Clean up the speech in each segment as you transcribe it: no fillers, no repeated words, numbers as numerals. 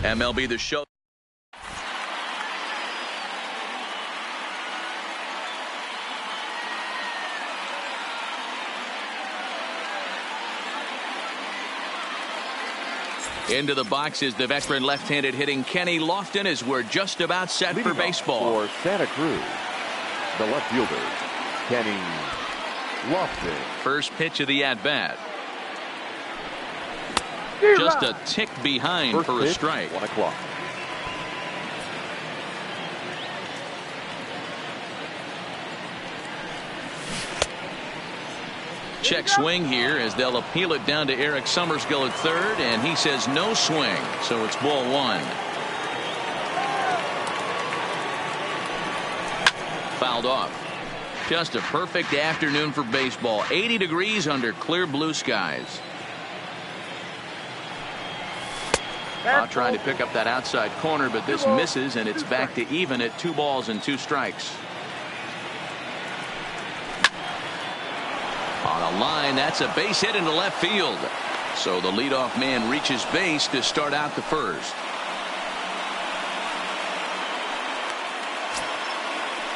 MLB The Show. Into the box is the veteran left-handed hitting Kenny Lofton as we're just about set for baseball. For Santa Cruz, the left fielder, Kenny Lofton. First pitch of the at-bat. Just a tick behind First for a pitch, strike. 1 o'clock. Check swing here as they'll appeal it down to Eric Summerskill at third, and he says no swing, so it's ball 1. Fouled off. Just a perfect afternoon for baseball. 80 degrees under clear blue skies. Trying to pick up that outside corner, but this misses, and it's back to even at 2 balls and 2 strikes. On a line, that's a base hit into left field. So the leadoff man reaches base to start out the first.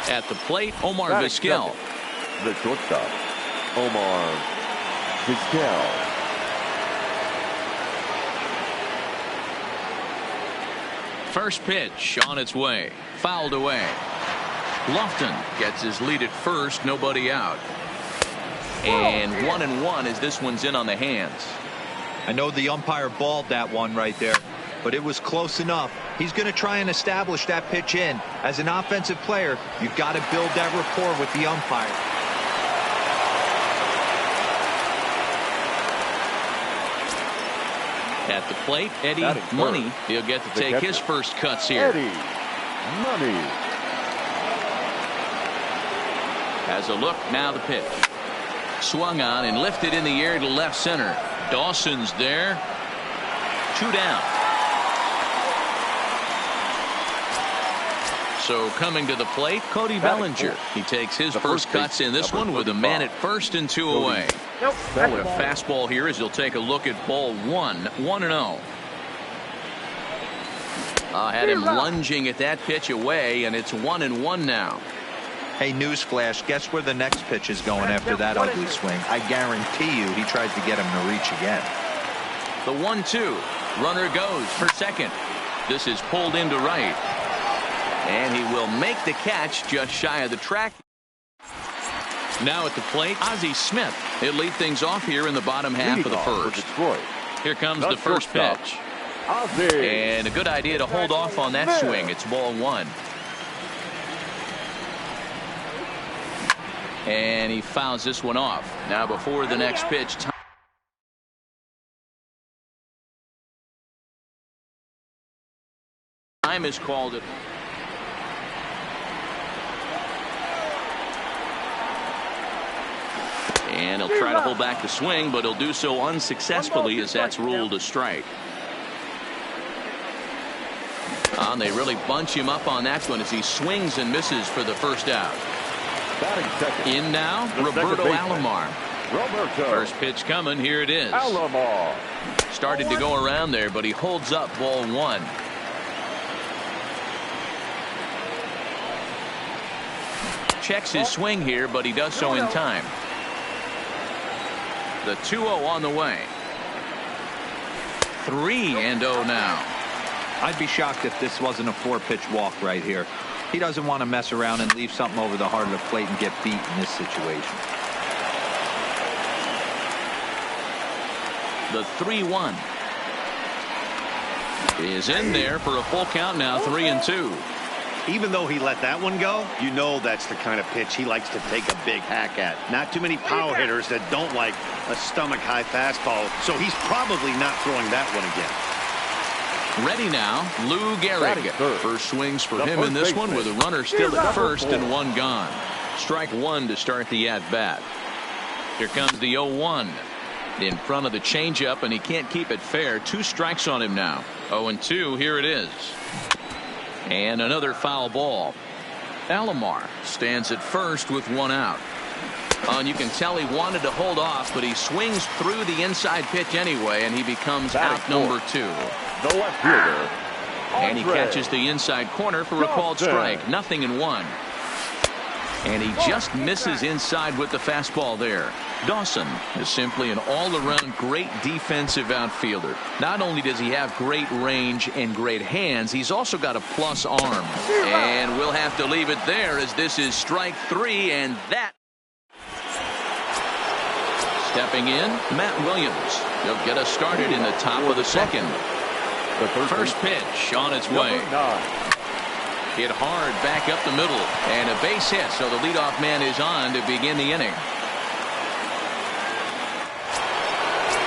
At the plate, Omar Vizquel. The shortstop, Omar Vizquel. First pitch on its way. Fouled away. Lofton gets his lead at first. Nobody out. And 1-1 as this one's in on the hands. I know the umpire balled that one right there, but it was close enough. He's going to try and establish that pitch in. As an offensive player, you've got to build that rapport with the umpire. At the plate, Eddie Money. He'll get to take his first cuts here. Eddie Money. Has a look, now the pitch. Swung on and lifted in the air to left center. Dawson's there. 2 down. So coming to the plate, Cody Bellinger. He takes his first cuts in this one with a man at first and 2 away. A fastball here as he'll take a look at ball 1. 1-0. Had him lunging at that pitch away, and it's 1-1 now. Hey, newsflash, guess where the next pitch is going after that ugly swing? I guarantee you he tries to get him to reach again. The 1-2. Runner goes for second. This is pulled into right. And he will make the catch just shy of the track. Now at the plate, Ozzie Smith. He'll lead things off here in the bottom half of the first. Here comes the first pitch. And a good idea to hold off on that swing. It's ball 1. And he fouls this one off. Now before the next pitch, time is called it. And he'll try to hold back the swing, but he'll do so unsuccessfully as that's ruled a strike. And they really bunch him up on that one as he swings and misses for the first out. In now, Roberto Alomar. First pitch coming. Here it is. Alomar. Started to go around there, but he holds up ball 1. Checks his swing here, but he does so in time. The 2-0 on the way. 3-0 now. I'd be shocked if this wasn't a 4-pitch walk right here. He doesn't want to mess around and leave something over the heart of the plate and get beat in this situation. The 3-1 is in there for a full count now. 3-2. Even though he let that one go, you know that's the kind of pitch he likes to take a big hack at. Not too many power hitters that don't like a stomach-high fastball, so he's probably not throwing that one again. Ready now, Lou Gehrig. First swings for him in this one with a runner still at first and 1 gone. Strike 1 to start the at-bat. Here comes the 0-1 in front of the changeup, and he can't keep it fair. 2 strikes on him now. 0-2. Here it is. And another foul ball. Alomar stands at first with 1 out. And you can tell he wanted to hold off, but he swings through the inside pitch anyway, and he becomes out number 2. The left fielder, And he catches the inside corner for a called strike. 0-1. And he just misses inside with the fastball there. Dawson is simply an all-around great defensive outfielder. Not only does he have great range and great hands, he's also got a plus arm. And we'll have to leave it there as this is strike 3, and that. Stepping in, Matt Williams. He'll get us started in the top of the second. The First pitch on its way. Hit hard back up the middle, and a base hit, so the leadoff man is on to begin the inning.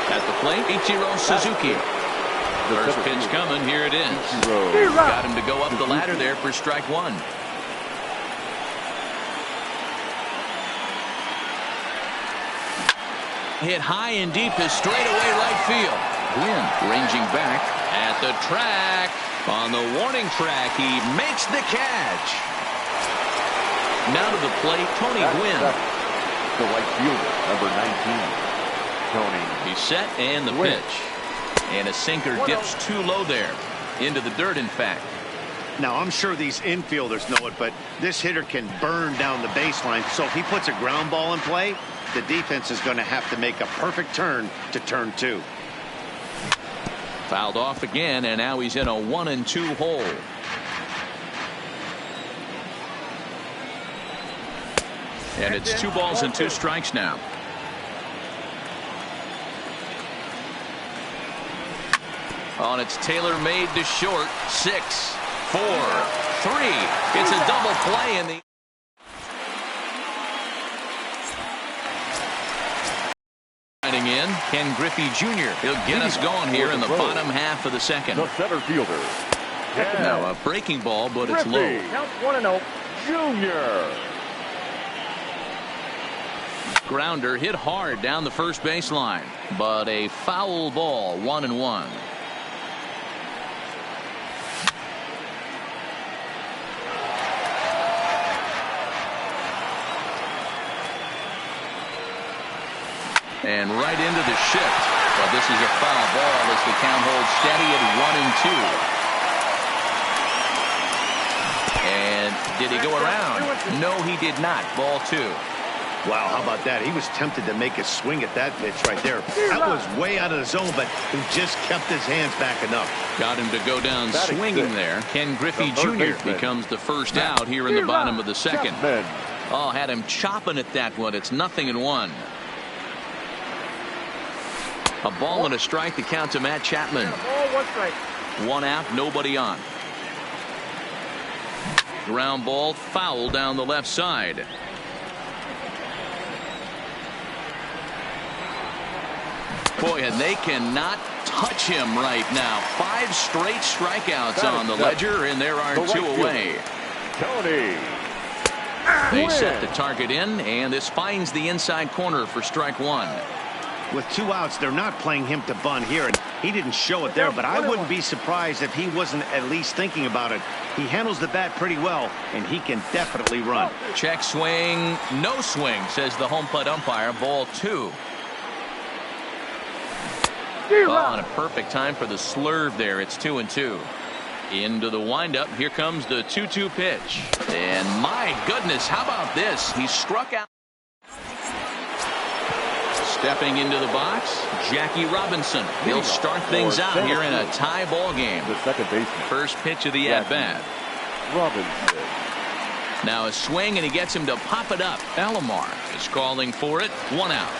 At the plate, Ichiro Suzuki. First pitch coming, here it is. Got him to go up the ladder there for strike 1. Hit high and deep to straightaway right field. Gwynn ranging back at the track. On the warning track, he makes the catch. Now to the plate, Tony Gwynn. The right fielder, number 19. Tony. He's set, and the pitch. And a sinker dips too low there. Into the dirt, in fact. Now, I'm sure these infielders know it, but this hitter can burn down the baseline. So if he puts a ground ball in play, the defense is going to have to make a perfect turn to turn 2. Fouled off again, and now he's in a 1-2 hole. And it's 2 balls and 2 strikes now. On its tailor-made to short. 6, 4, 3. It's a double play in the. In Ken Griffey Jr. He'll get us going here in the bottom half of the second. The center fielder. Now a breaking ball, but it's low. Count 1-0. Junior. Grounder hit hard down the first baseline, but a foul ball. 1-1. And right into the shift. But this is a foul ball as the count holds steady at 1-2. And did he go around? No, he did not. Ball 2. Wow, how about that? He was tempted to make a swing at that pitch right there. That was way out of the zone, but he just kept his hands back enough. Got him to go down swinging there. Ken Griffey Jr. becomes the first out here in the bottom of the second. Oh, had him chopping at that one. It's 0-1. A ball and a strike to count to Matt Chapman. 1 out, nobody on. Ground ball foul down the left side. Boy, and they cannot touch him right now. 5 straight strikeouts on the ledger, and there are 2 away. Tony. They set the target in, and this finds the inside corner for strike 1. With 2 outs, they're not playing him to bunt here, and he didn't show it there, but I wouldn't be surprised if he wasn't at least thinking about it. He handles the bat pretty well, and he can definitely run. Check swing, no swing, says the home plate umpire. Ball 2. Oh, and a perfect time for the slurve there. It's 2-2. Into the windup. Here comes the 2-2 pitch. And my goodness, how about this? He struck out. Stepping into the box, Jackie Robinson. He'll start things out here in a tie ball game. The second baseman. First pitch of the at-bat. Robinson. Now a swing, and he gets him to pop it up. Alomar is calling for it. 1 out.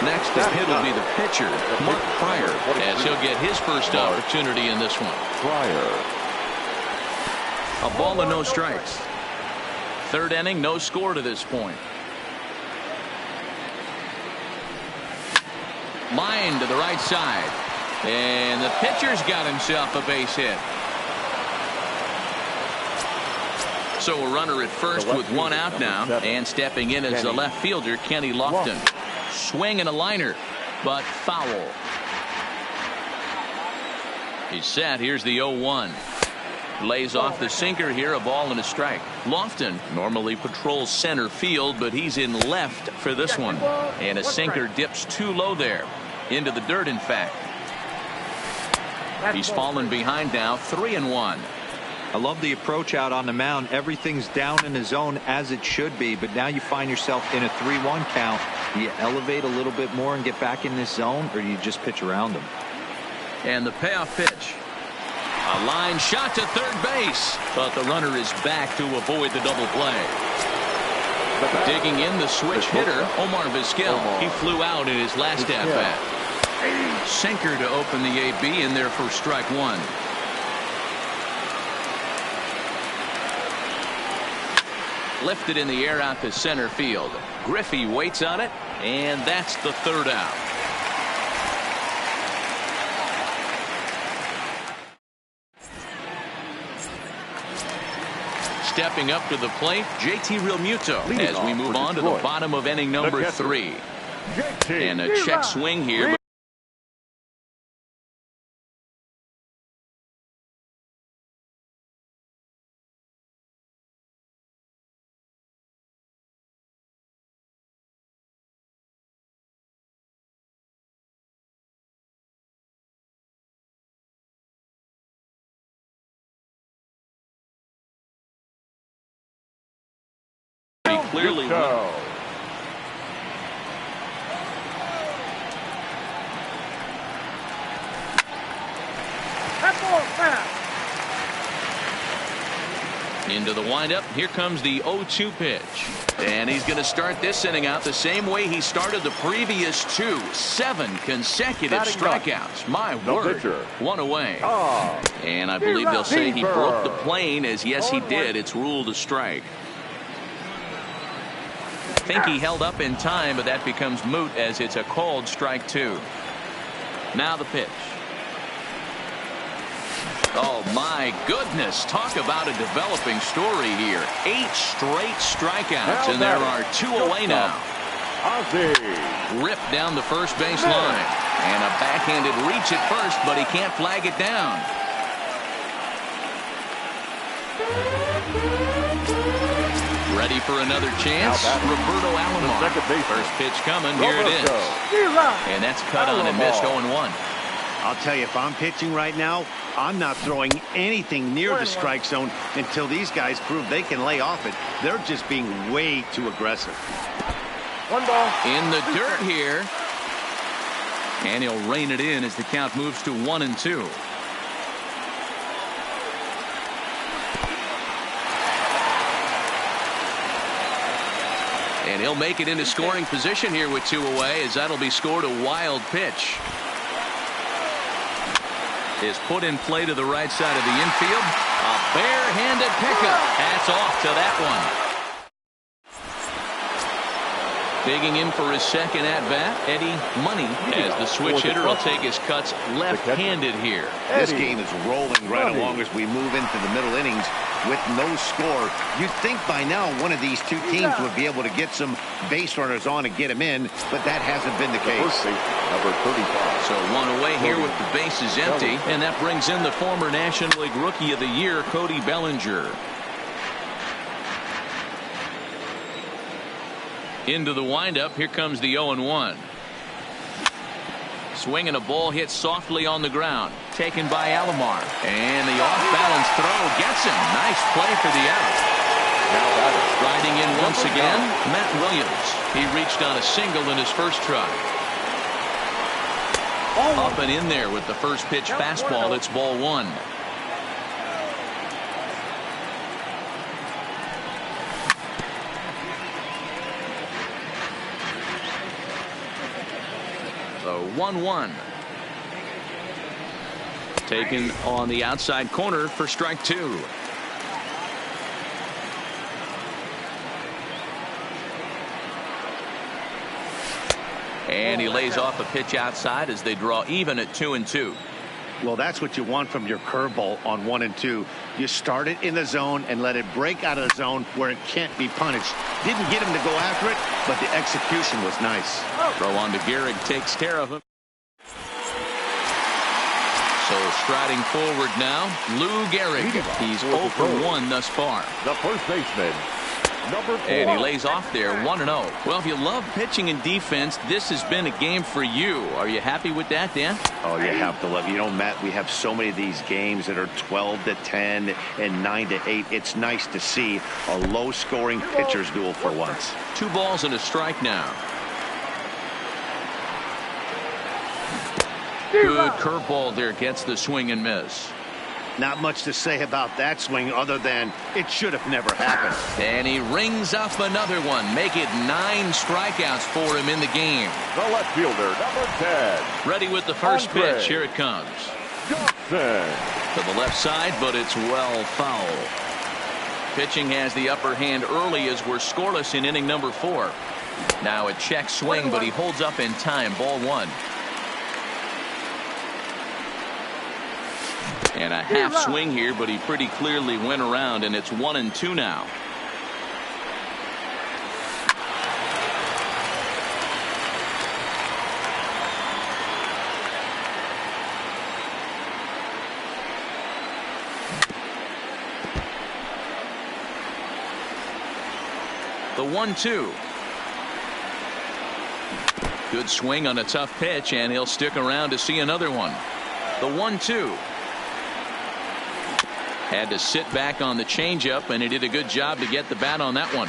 Next to hit will be the pitcher, Mark Pryor, as he'll get his first opportunity in this one. Pryor. A ball and no strikes. 3rd inning, no score to this point. Line to the right side. And the pitcher's got himself a base hit. So a runner at first with 1 out now. And stepping in as the left fielder, Kenny Lofton. Swing and a liner, but foul. He's set. Here's the 0-1. Lays off the sinker here, a ball and a strike. Lofton normally patrols center field, but he's in left for this one. And a sinker dips too low there. Into the dirt, in fact. He's fallen behind now, 3-1. I love the approach out on the mound. Everything's down in the zone as it should be, but now you find yourself in a 3-1 count. Do you elevate a little bit more and get back in this zone, or do you just pitch around them? And the payoff pitch. A line shot to third base, but the runner is back to avoid the double play. Digging in the switch hitter, Omar Vizquel. He flew out in his last at-bat. Sinker to open the AB in there for strike one. Lifted in the air out to center field. Griffey waits on it, and that's the third out. Stepping up to the plate, JT Realmuto as we move on to the bottom of inning number 3. And a check swing here. Clearly into the windup. Here comes the 0-2 pitch. And he's going to start this inning out the same way he started the previous 2. 7 consecutive strikeouts. My word. One away. And I believe they'll say he broke the plane, as yes he did. It's ruled a strike. I think he held up in time, but that becomes moot as it's a called strike 2. Now the pitch. Oh my goodness, talk about a developing story here. 8 straight strikeouts, and there are 2 away now. Ripped down the first base line, and a backhanded reach at first, but he can't flag it down. Ready for another chance? Roberto Alomar. First pitch coming. Here it is. And that's cut on and missed 0-1. I'll tell you, if I'm pitching right now, I'm not throwing anything near the strike zone until these guys prove they can lay off it. They're just being way too aggressive. 1 ball. In the dirt here. And he'll rein it in as the count moves to 1-2. And he'll make it into scoring position here with 2 away, as that'll be scored a wild pitch. Is put in play to the right side of the infield. A bare-handed pickup. That's off to that one. Digging in for his second at-bat, Eddie Money, as the switch hitter will take his cuts left-handed here. This game is rolling right along as we move into the middle innings with no score. You'd think by now one of these 2 teams would be able to get some base runners on and get them in, but that hasn't been the case. Number 35. So 1 away here with the bases empty, and that brings in the former National League Rookie of the Year, Cody Bellinger. Into the windup. Here comes the 0-1. Swinging a ball hit softly on the ground. Taken by Alomar. And the off-balance throw gets him. Nice play for the out. Riding in once again, Matt Williams. He reached on a single in his first try. Up and in there with the first pitch fastball. It's ball 1. So 1-1. Taken on the outside corner for strike 2. And he lays off a pitch outside as they draw even at 2-2. Well, that's what you want from your curveball on 1-2. You start it in the zone and let it break out of the zone where it can't be punished. Didn't get him to go after it, but the execution was nice. Throw on to Gehrig, takes care of him. So striding forward now, Lou Gehrig. He's 0 for 1 thus far. The first baseman, Number 4. And he lays off there 1-0. Well, if you love pitching and defense, this has been a game for you. Are you happy with that, Dan? Oh, you have to love. You know, Matt, we have so many of these games that are 12-10 and 9-8. It's nice to see a low-scoring pitcher's duel for once. 2 balls and a strike now. Good curveball there, gets the swing and miss. Not much to say about that swing other than it should have never happened. And he rings up another one. Make it 9 strikeouts for him in the game. The left fielder, number 10. Ready with the first pitch. Here it comes. Johnson. To the left side, but it's well foul. Pitching has the upper hand early as we're scoreless in inning number 4. Now a check swing, but he holds up in time. Ball 1. And a half swing here, but he pretty clearly went around, and it's 1-2 now. The 1-2. Good swing on a tough pitch, and he'll stick around to see another one. The 1-2. Had to sit back on the changeup, and he did a good job to get the bat on that one.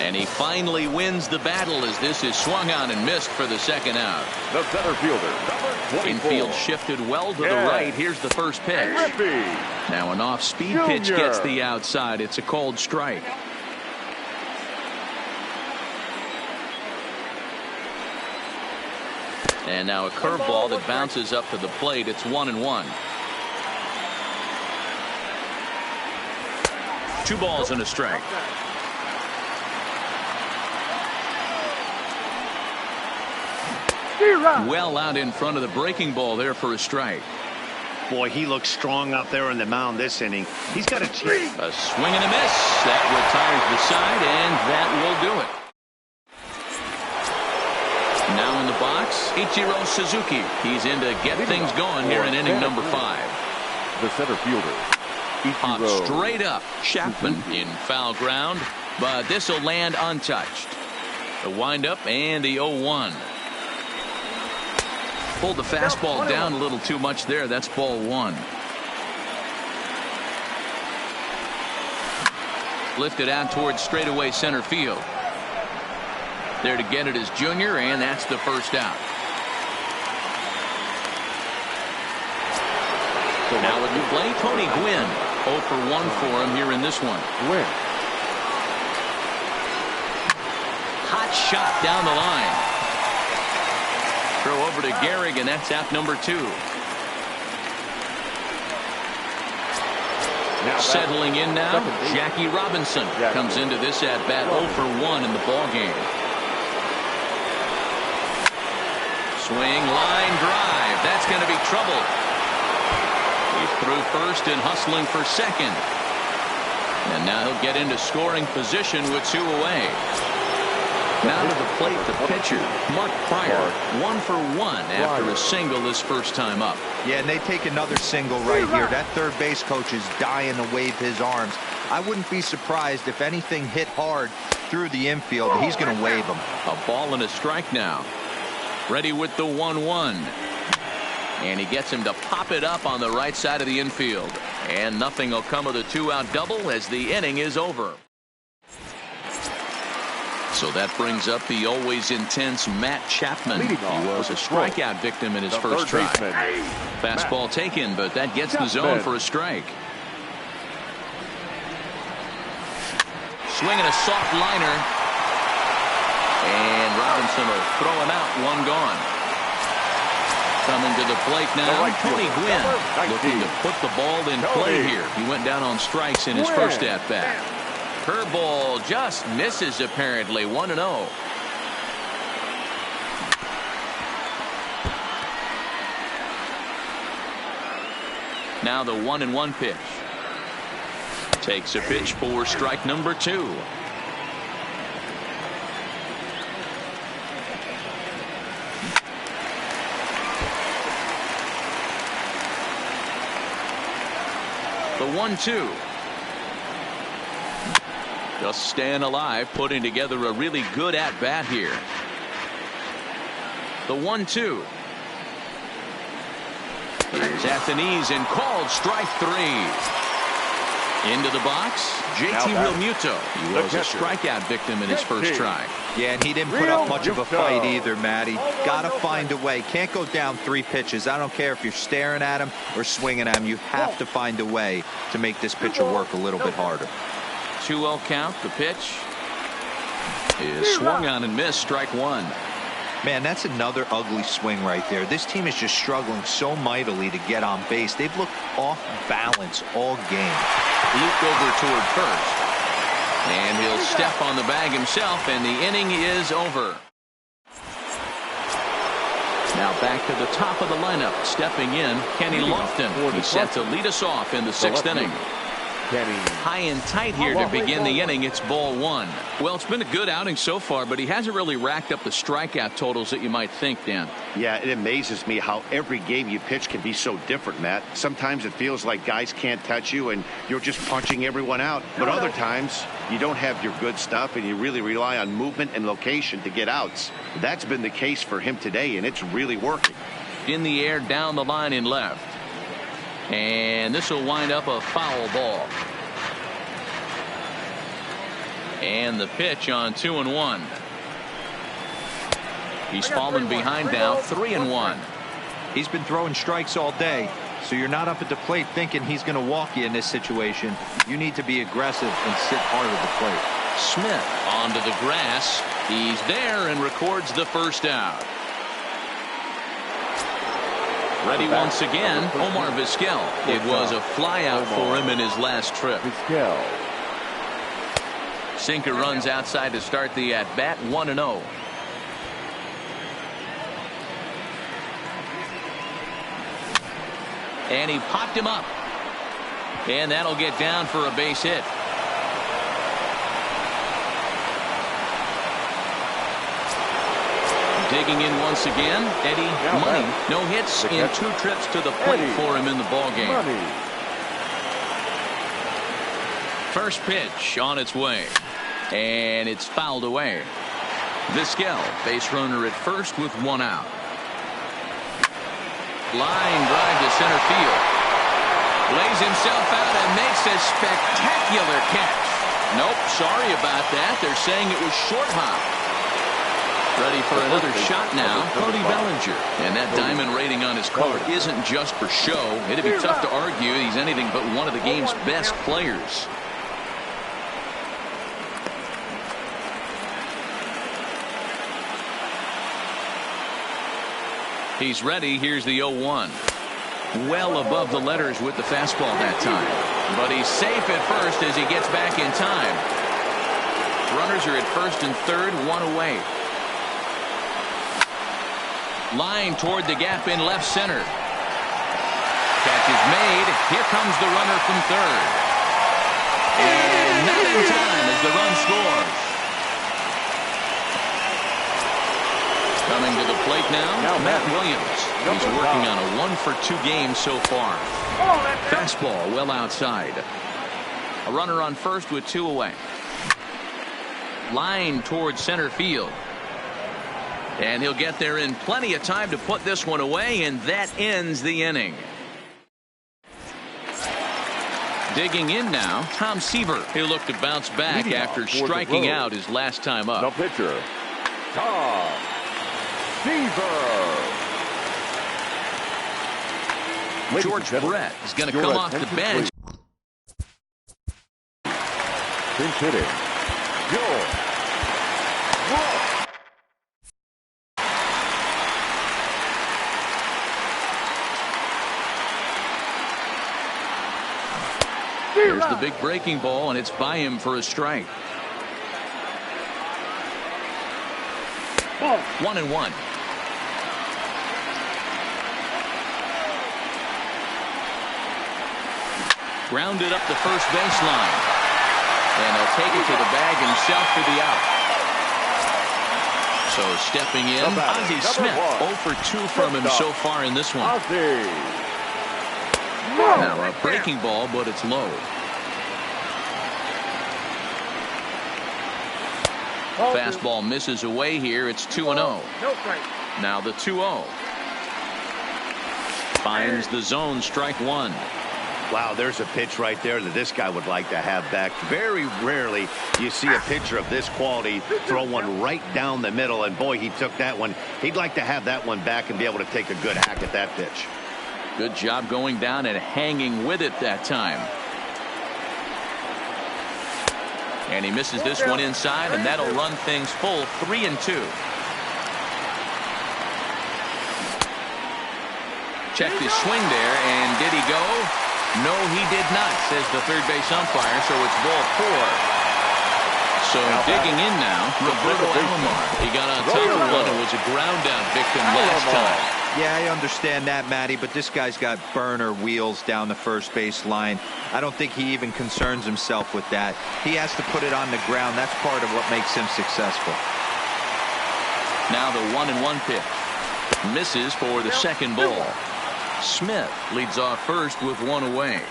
And he finally wins the battle as this is swung on and missed for the second out. The center fielder, number 24. Infield shifted well to the right. Here's the first pitch. Griffey. Now an off-speed pitch gets the outside. It's a called strike. And now a curveball that bounces up to the plate. It's 1-1. 2 balls and a strike. Well out in front of the breaking ball there for a strike. Boy, he looks strong out there on the mound this inning. He's got a chance. A swing and a miss. That retires the side, and that will do it. Now in the box, Ichiro Suzuki. He's in to get things going here in inning number 5. The center fielder, Pops straight up. Chapman in foul ground, but this will land untouched. The windup and the 0-1. Pulled the fastball down a little too much there. That's ball 1. Lifted out towards straightaway center field. There to get it is Junior, and that's the first out. So now at the plate, Tony Gwynn. 0 for 1 for him here in this one. Gwynn. Hot shot down the line. Throw over to Gehrig, and that's out number 2. Settling in now, Jackie Robinson comes into this at bat 0 for 1 in the ball game. Swing, line drive. That's going to be trouble. He's through first and hustling for second. And now he'll get into scoring position with 2 away. Now to the plate, the pitcher, Mark Pryor, 1 for 1 after a single this first time up. Yeah, and they take another single right here. That third base coach is dying to wave his arms. I wouldn't be surprised if anything hit hard through the infield. He's going to wave them. A ball and a strike now. Ready with the 1-1. And he gets him to pop it up on the right side of the infield. And nothing will come of the 2-out double as the inning is over. So that brings up the always intense Matt Chapman. He was a strikeout victim in his first try. Fastball taken, but that gets the zone for a strike. Swinging a soft liner. And Robinson will throw him out. 1 gone. Coming to the plate now, Tony Gwynn looking to put the ball in play here. He went down on strikes in his first at-bat. Curveball just misses apparently. 1-0. Now the 1-1 pitch. Takes a pitch for strike number 2. 1-2. Just staying alive, putting together a really good at-bat here. The 1-2. Here's at the knees and called strike 3. Into the box, JT Realmuto. He was a strikeout victim in his first try. Yeah, and he didn't put up much of a fight either, Matty. Got to find a way. Can't go down 3 pitches. I don't care if you're staring at him or swinging at him. You have to find a way to make this pitcher work a little bit harder. 2-0 count. The pitch is swung on and missed. Strike 1. Man, that's another ugly swing right there. This team is just struggling so mightily to get on base. They've looked off balance all game. Luke over toward first. And he'll step on the bag himself, and the inning is over. Now back to the top of the lineup. Stepping in, Kenny Lofton. He's set to lead us off in the 6th inning. High and tight here to begin the inning. It's ball 1. Well, it's been a good outing so far, but he hasn't really racked up the strikeout totals that you might think, Dan. Yeah, it amazes me how every game you pitch can be so different, Matt. Sometimes it feels like guys can't touch you and you're just punching everyone out. But other times you don't have your good stuff and you really rely on movement and location to get outs. That's been the case for him today, and it's really working. In the air, down the line in left. And this will wind up a foul ball. And the pitch on 2-1. He's fallen behind now, 3-1. He's been throwing strikes all day, so you're not up at the plate thinking he's going to walk you in this situation. You need to be aggressive and sit hard at the plate. Smith onto the grass. He's there and records the first out. Ready once again, Omar Vizquel. It was a flyout for him in his last trip. Sinker runs outside to start the at-bat, 1-0. And he popped him up. And that'll get down for a base hit. Digging in once again, Eddie Money. No hits in 2 trips to the plate for him in the ballgame. First pitch on its way. And it's fouled away. Vizquel, base runner at first with 1 out. Line drive to center field. Lays himself out and makes a spectacular catch. Nope, sorry about that. They're saying it was short hop. Ready for another shot now, Cody Bellinger. And that diamond rating on his card isn't just for show. It'd be tough to argue he's anything but one of the game's best players. He's ready. Here's the 0-1. Well above the letters with the fastball that time. But he's safe at first as he gets back in time. Runners are at first and third, 1 away. Line toward the gap in left center. Catch is made. Here comes the runner from third. And not in time as the run scores. Coming to the plate now, Matt Williams. He's working on a 1-for-2 game so far. Fastball well outside. A runner on first with 2 away. Line towards center field. And he'll get there in plenty of time to put this one away, and that ends the inning. Digging in now, Tom Seaver. He'll look to bounce back after striking out his last time up. The pitcher, Tom Seaver. George Brett is going to come off the bench. Pinch hitting, George Brett. There's the big breaking ball, and it's by him for a strike. 1-1. Grounded up the first baseline. And he'll take it to the bag himself for the out. So stepping in, Ozzie Smith. 0 for 2 from him so far in this one. Now a breaking ball, but it's low. Fastball misses away here. It's 2-0. Now the 2-0. Finds the zone, strike one. Wow, there's a pitch right there that this guy would like to have back. Very rarely you see a pitcher of this quality throw one right down the middle, and boy, he took that one. He'd like to have that one back and be able to take a good hack at that pitch. Good job going down and hanging with it that time. And he misses this one inside, and that'll run things full 3-2. Checked his swing there, and did he go? No, he did not, says the third base umpire, so it's ball 4. So digging in now, Roberto Alomar. He got on top of one and was a ground down victim last time. Yeah, I understand that, Matty, but this guy's got burner wheels down the first base line. I don't think he even concerns himself with that. He has to put it on the ground. That's part of what makes him successful. Now the 1-1 pitch. Misses for the second ball. Smith leads off first with one away.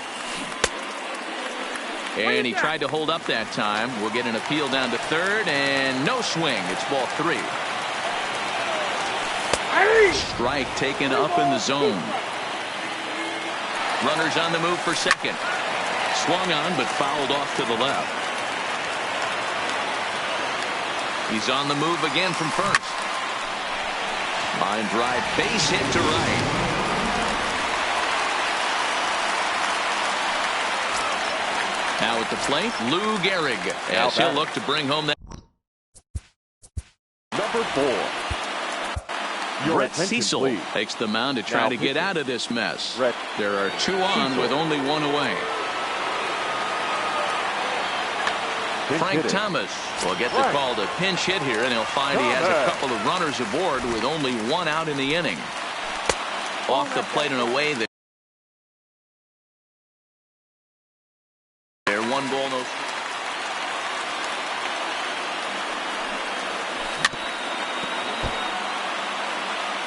And he tried to hold up that time. We'll get an appeal down to third, and no swing. It's ball 3. Strike taken up in the zone. Runners on the move for second. Swung on, but fouled off to the left. He's on the move again from first. Line drive, base hit to right. Now at the plate, Lou Gehrig, as he'll look to bring home that. Number 4. Brett Cecil takes the mound to try to get out of this mess. There are 2 on with only 1 away. Frank Thomas will get the call to pinch hit here, and he'll find he has a couple of runners aboard with only 1 out in the inning. Off the plate and away there. 1 ball, no.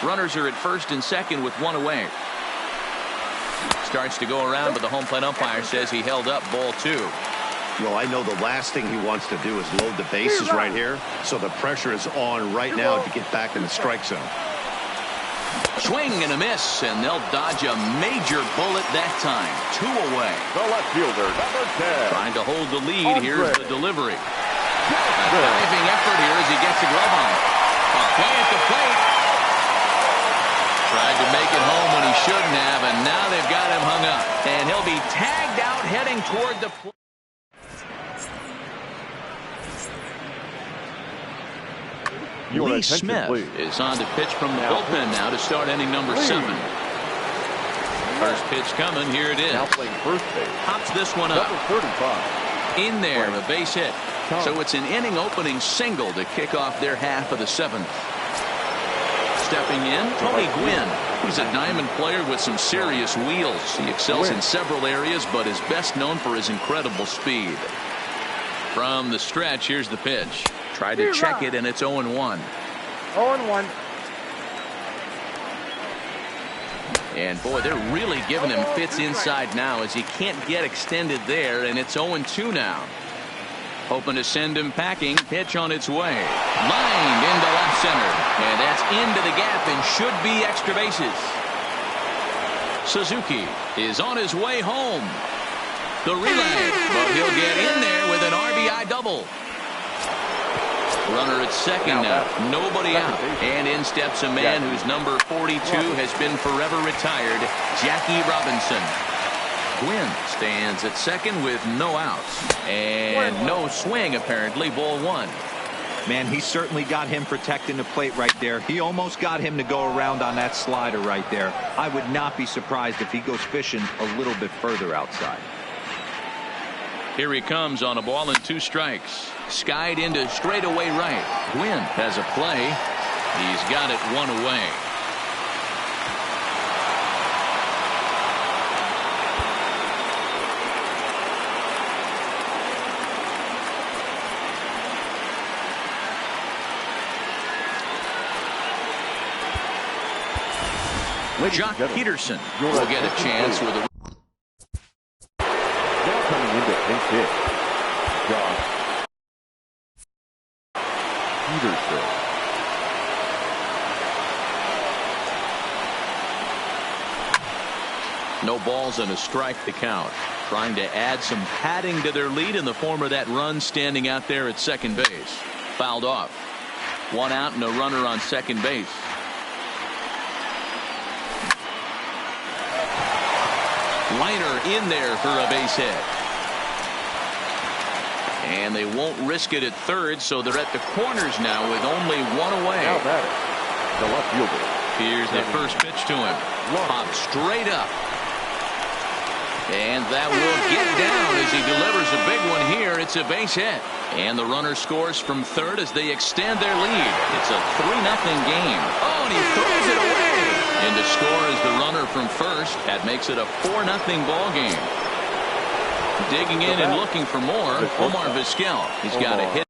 Runners are at first and second with 1 away. Starts to go around, but the home plate umpire says he held up ball 2. Well, I know the last thing he wants to do is load the bases right here, so the pressure is on right now to get back in the strike zone. Swing and a miss, and they'll dodge a major bullet that time. 2 away. The left fielder, number 10. Trying to hold the lead. Here's the delivery. A diving effort here as he gets a glove on. A play at the plate. Tried to make it home when he shouldn't have, and now they've got him hung up. And he'll be tagged out heading toward the plate. Lee Smith is on to pitch from the bullpen now to start inning number 7. First pitch coming. Here it is. Now playing first base. Pops this one up. Number 35. In there, a base hit. So it's an inning opening single to kick off their half of the 7th. Stepping in, Tony Gwynn. He's a diamond player with some serious wheels. He excels in several areas, but is best known for his incredible speed. From the stretch, here's the pitch. Tried to check it, and it's 0-1. 0-1. And boy, they're really giving him fits inside now as he can't get extended there, and it's 0-2 now. Hoping to send him packing. Pitch on its way. Lined into left center. And that's into the gap and should be extra bases. Suzuki is on his way home. The relay, but he'll get in there with an RBI double. Runner at second now. Nobody out. And in steps a man whose number 42 has been forever retired, Jackie Robinson. Gwynn stands at second with no outs. And no swing, apparently. Ball 1. Man, he certainly got him protecting the plate right there. He almost got him to go around on that slider right there. I would not be surprised if he goes fishing a little bit further outside. Here he comes on a ball and 2 strikes. Skied into straightaway right. Gwynn has a play. He's got it 1 away. Jock Peterson will get a chance with a pitch. Josh Peterson. No balls and a strike to count. Trying to add some padding to their lead in the form of that run standing out there at second base. Fouled off. One out and a runner on second base. Liner in there for a base hit. And they won't risk it at third, so they're at the corners now with only one away. Now batter, the left fielder. Here's the first pitch to him. Popped straight up. And that will get down as he delivers a big one here. It's a base hit. And the runner scores from third as they extend their lead. It's a 3-0 game. Oh, and he throws it away. And to score is the runner from first. That makes it a 4-0 ball game. Digging in and looking for more, Omar Vizquel. He's got a hit